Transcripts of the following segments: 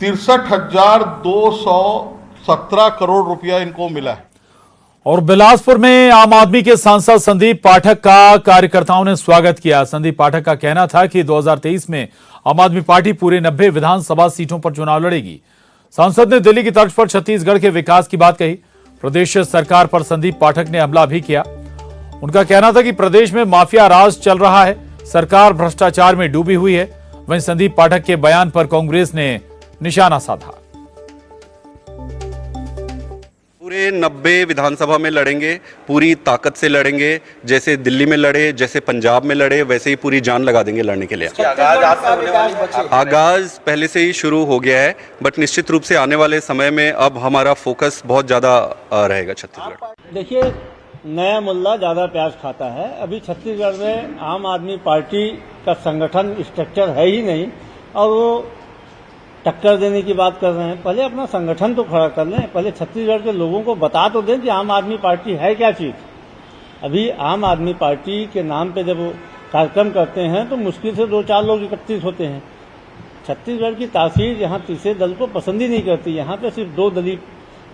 63,217 करोड़ रुपया इनको मिला है। और बिलासपुर में आम आदमी के सांसद संदीप पाठक का कार्यकर्ताओं ने स्वागत किया। संदीप पाठक का कहना था कि 2023 में आम आदमी पार्टी पूरे 90 विधानसभा सीटों पर चुनाव लड़ेगी। सांसद ने दिल्ली की तर्ज पर छत्तीसगढ़ के विकास की बात कही। प्रदेश सरकार पर संदीप पाठक ने हमला भी किया। उनका कहना था कि प्रदेश में माफिया राज चल रहा है, सरकार भ्रष्टाचार में डूबी हुई है। वहीं संदीप पाठक के बयान पर कांग्रेस ने निशाना साधा। पूरे 90 विधानसभा में लड़ेंगे, पूरी ताकत से लड़ेंगे। जैसे दिल्ली में लड़े, जैसे पंजाब में लड़े, वैसे ही पूरी जान लगा देंगे लड़ने के लिए। आगाज पहले से ही शुरू हो गया है, बट निश्चित रूप से आने वाले समय में अब हमारा फोकस बहुत ज़्यादा रहेगा छत्तीसगढ़। देखिए, नया मुल्ला ज़्यादा प्याज खाता है। अभी छत्तीसगढ़ में आम आदमी पार्टी का संगठन स्ट्रक्चर है ही नहीं और वो टक्कर देने की बात कर रहे हैं। पहले अपना संगठन तो खड़ा कर लें, पहले छत्तीसगढ़ के लोगों को बता तो दें कि आम आदमी पार्टी है क्या चीज़। अभी आम आदमी पार्टी के नाम पे जब वो कार्यक्रम करते हैं तो मुश्किल से 2-4 लोग इकट्ठित होते हैं। छत्तीसगढ़ की तासीर यहाँ तीसरे दल को पसंद ही नहीं करती। यहाँ पे सिर्फ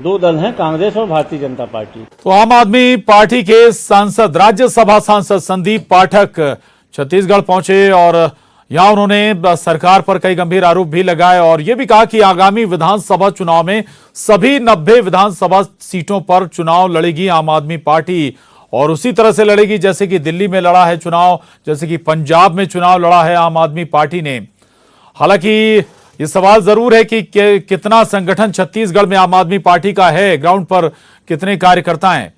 दो दल हैं, कांग्रेस और भारतीय जनता पार्टी। तो आम आदमी पार्टी के सांसद, राज्यसभा सांसद संदीप पाठक छत्तीसगढ़ पहुंचे और यहां उन्होंने सरकार पर कई गंभीर आरोप भी लगाए और यह भी कहा कि आगामी विधानसभा चुनाव में सभी 90 विधानसभा सीटों पर चुनाव लड़ेगी आम आदमी पार्टी, और उसी तरह से लड़ेगी जैसे कि दिल्ली में लड़ा है चुनाव, जैसे कि पंजाब में चुनाव लड़ा है आम आदमी पार्टी ने। हालांकि ये सवाल जरूर है कि कितना संगठन छत्तीसगढ़ में आम आदमी पार्टी का है, ग्राउंड पर कितने कार्यकर्ता हैं।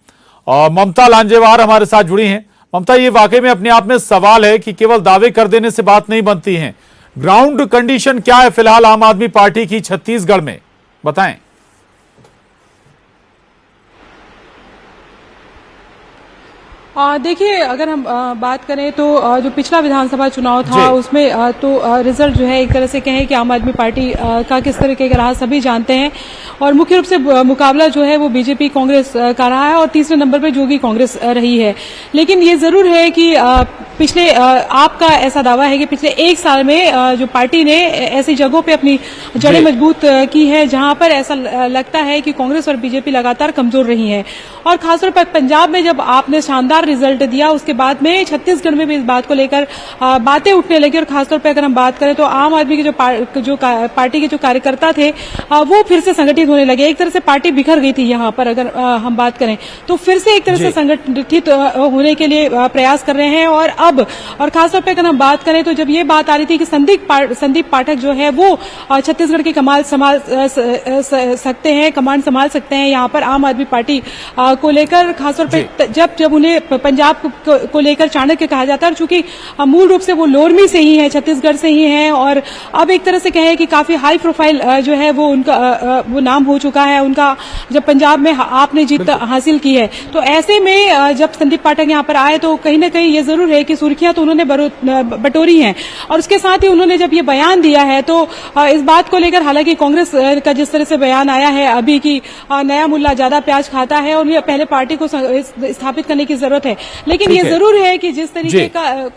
और ममता लांजेवार हमारे साथ जुड़ी हैं। ममता, ये वाकई में अपने आप में सवाल है कि केवल दावे कर देने से बात नहीं बनती है। ग्राउंड कंडीशन क्या है फिलहाल आम आदमी पार्टी की छत्तीसगढ़ में, बताएं। देखिए, अगर हम बात करें तो जो पिछला विधानसभा चुनाव था उसमें तो रिजल्ट जो है एक तरह से कहें कि आम आदमी पार्टी का किस तरीके का रहा सभी जानते हैं। और मुख्य रूप से मुकाबला जो है वो बीजेपी कांग्रेस का रहा है और तीसरे नंबर पर जोगी कांग्रेस रही है। लेकिन ये जरूर है कि पिछले आपका ऐसा दावा है कि पिछले 1 साल में जो पार्टी ने ऐसी जगहों पे अपनी जड़ें मजबूत की है जहां पर ऐसा लगता है कि कांग्रेस और बीजेपी लगातार कमजोर रही है। और खासतौर पर पंजाब में जब आपने शानदार रिजल्ट दिया उसके बाद में छत्तीसगढ़ में भी इस बात को लेकर बातें उठने लगी। और खासतौर पर अगर हम बात करें तो आम आदमी के जो पार्टी के जो कार्यकर्ता थे वो फिर से संगठित होने लगे। एक तरह से पार्टी बिखर गई थी यहाँ पर अगर हम बात करें तो फिर से एक तरह से संगठित होने के लिए प्रयास कर रहे हैं। और खासतौर पर अगर हम बात करें तो जब ये बात आ रही थी कि संदीप पाठक जो है वो छत्तीसगढ़ की कमान संभाल सकते हैं, कमान संभाल सकते हैं यहाँ पर आम आदमी पार्टी को लेकर, खासतौर पर जब उन्हें पंजाब को लेकर चाणक्य कहा जाता है। चूंकि मूल रूप से वो लोरमी से ही है, छत्तीसगढ़ से ही है और अब एक तरह से कहें कि काफी हाई प्रोफाइल जो है वो उनका वो नाम हो चुका है उनका, जब पंजाब में आपने जीत हासिल की है। तो ऐसे में जब संदीप पाठक यहाँ पर आए तो कहीं ना कहीं ये जरूर है कि सुर्खियां तो उन्होंने बटोरी हैं। और उसके साथ ही उन्होंने जब ये बयान दिया है तो इस बात को लेकर, हालांकि कांग्रेस का जिस तरह से बयान आया है अभी की नया मुल्ला ज्यादा प्याज खाता है और ये पहले पार्टी को स्थापित करने की जरूरत है, लेकिन ये जरूर है कि जिस तरीके का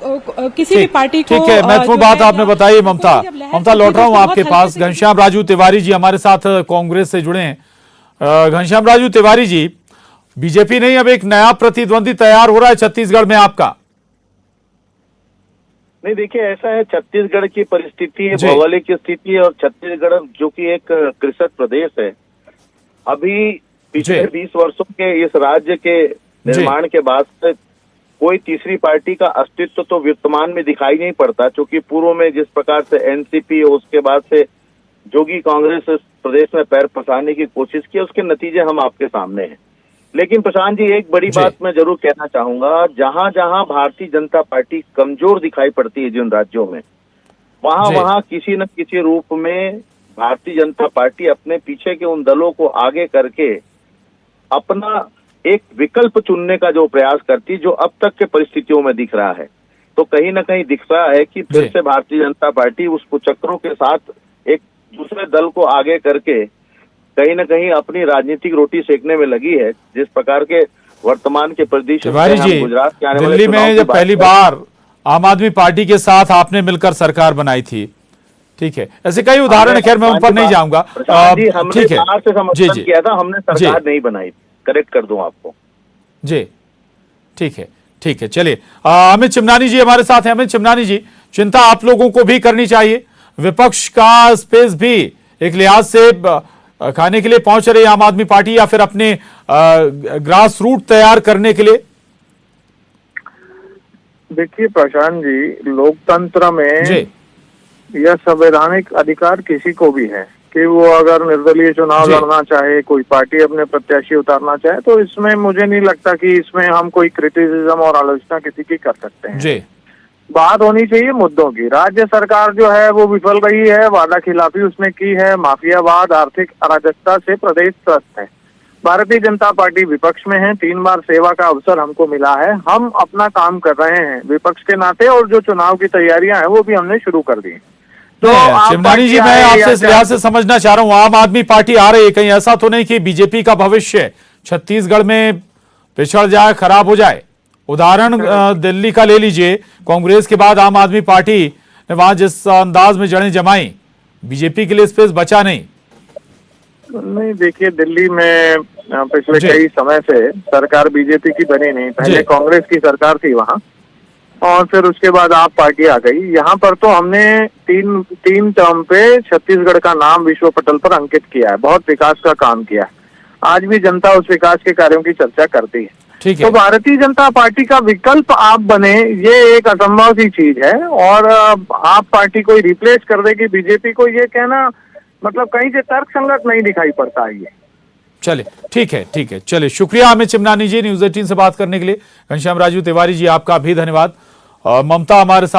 किसी भी पार्टी को। ठीक है, महत्वपूर्ण बात आपने बताई ममता। लौट रहा हूं आपके पास। घनश्याम राजू तिवारी जी हमारे साथ कांग्रेस से जुड़े हैं। घनश्याम राजू तिवारी जी, बीजेपी नहीं, अब एक नया प्रतिद्वंदी तैयार हो रहा है छत्तीसगढ़ में आपका। नहीं, देखिए ऐसा है, छत्तीसगढ़ की परिस्थिति, भौगोलिक स्थिति और छत्तीसगढ़ जो कि एक कृषक प्रदेश है, अभी पिछले 20 वर्षों के इस राज्य के निर्माण के बाद से कोई तीसरी पार्टी का अस्तित्व तो वर्तमान में दिखाई नहीं पड़ता। क्योंकि पूर्व में जिस प्रकार से एनसीपी और उसके बाद से जोगी कांग्रेस प्रदेश में पैर पसारने की कोशिश की, उसके नतीजे हम आपके सामने हैं। लेकिन प्रशांत जी, एक बड़ी बात मैं जरूर कहना चाहूंगा, जहां जहां भारतीय जनता पार्टी कमजोर दिखाई पड़ती है जिन राज्यों में, वहां किसी न किसी रूप में भारतीय जनता पार्टी अपने पीछे के उन दलों को आगे करके अपना एक विकल्प चुनने का जो प्रयास करती, जो अब तक के परिस्थितियों में दिख रहा है। तो कहीं ना कहीं दिख रहा है कि फिर से भारतीय जनता पार्टी उस कुचक्रों के साथ एक दूसरे दल को आगे करके कहीं ना कहीं अपनी राजनीतिक रोटी सेकने में लगी है। जिस प्रकार के वर्तमान के परिदृश्य गुजरात के आने वाले दिल्ली में जब पहली बार आम आदमी पार्टी के साथ आपने मिलकर सरकार बनाई थी, ठीक है, ऐसे कई उदाहरण है, खैर मैं उन पर नहीं जाऊंगा। हमने ठीक है, बाहर से समर्थन किया था, हमने सरकार नहीं बनाई, करेक्ट कर दूं आपको। जी ठीक है, ठीक है, चलिए अमित चिमनानी जी हमारे साथ हैं। अमित चिमनानी जी, चिंता आप लोगों को भी करनी चाहिए, विपक्ष का स्पेस भी एक लिहाज से खाने के लिए पहुंच रही आम आदमी पार्टी, या फिर अपने ग्रास रूट तैयार करने के लिए? देखिए प्रशांत जी, लोकतंत्र में जी यह संवैधानिक अधिकार किसी को भी है कि वो अगर निर्दलीय चुनाव लड़ना चाहे, कोई पार्टी अपने प्रत्याशी उतारना चाहे, तो इसमें मुझे नहीं लगता कि इसमें हम कोई क्रिटिसिज्म और आलोचना किसी की कर सकते हैं। जी, बात होनी चाहिए मुद्दों की। राज्य सरकार जो है वो विफल रही है, वादा खिलाफी उसने की है, माफियावाद, आर्थिक अराजकता से प्रदेश त्रस्त है। भारतीय जनता पार्टी विपक्ष में है, 3 बार सेवा का अवसर हमको मिला है, हम अपना काम कर रहे हैं विपक्ष के नाते, और जो चुनाव की तैयारियां हैं वो भी हमने शुरू कर दी। तो चिमनानी जी, मैं आपसे इस लिहाज से समझना चाह रहा हूं, आम आदमी पार्टी आ रही है, कहीं ऐसा तो नहीं कि बीजेपी का भविष्य छत्तीसगढ़ में पिछड़ जाए, खराब हो जाए? उदाहरण दिल्ली का ले लीजिए, कांग्रेस के बाद आम आदमी पार्टी ने वहां जिस अंदाज में जड़ें जमाई, बीजेपी के लिए स्पेस बचा नहीं। नहीं, देखिए दिल्ली में पिछले कई समय से सरकार बीजेपी की बनी नहीं, पहले कांग्रेस की सरकार थी वहाँ, और फिर उसके बाद आप पार्टी आ गई। यहाँ पर तो हमने तीन टर्म पे छत्तीसगढ़ का नाम विश्व पटल पर अंकित किया है, बहुत विकास का काम किया है। आज भी जनता उस विकास के कार्यों की चर्चा करती है। ठीक है। तो भारतीय जनता पार्टी का विकल्प आप बने, ये एक असंभव सी चीज है, और आप पार्टी को रिप्लेस कर देगी बीजेपी को, ये कहना मतलब कहीं से तर्कसंगत नहीं दिखाई पड़ता है ये। चलिए ठीक है, ठीक है, चलिए शुक्रिया अमित चिमनानी जी, न्यूज़ 18 से बात करने के लिए। घनश्याम राजू तिवारी जी, आपका भी धन्यवाद। ममता हमारे साथ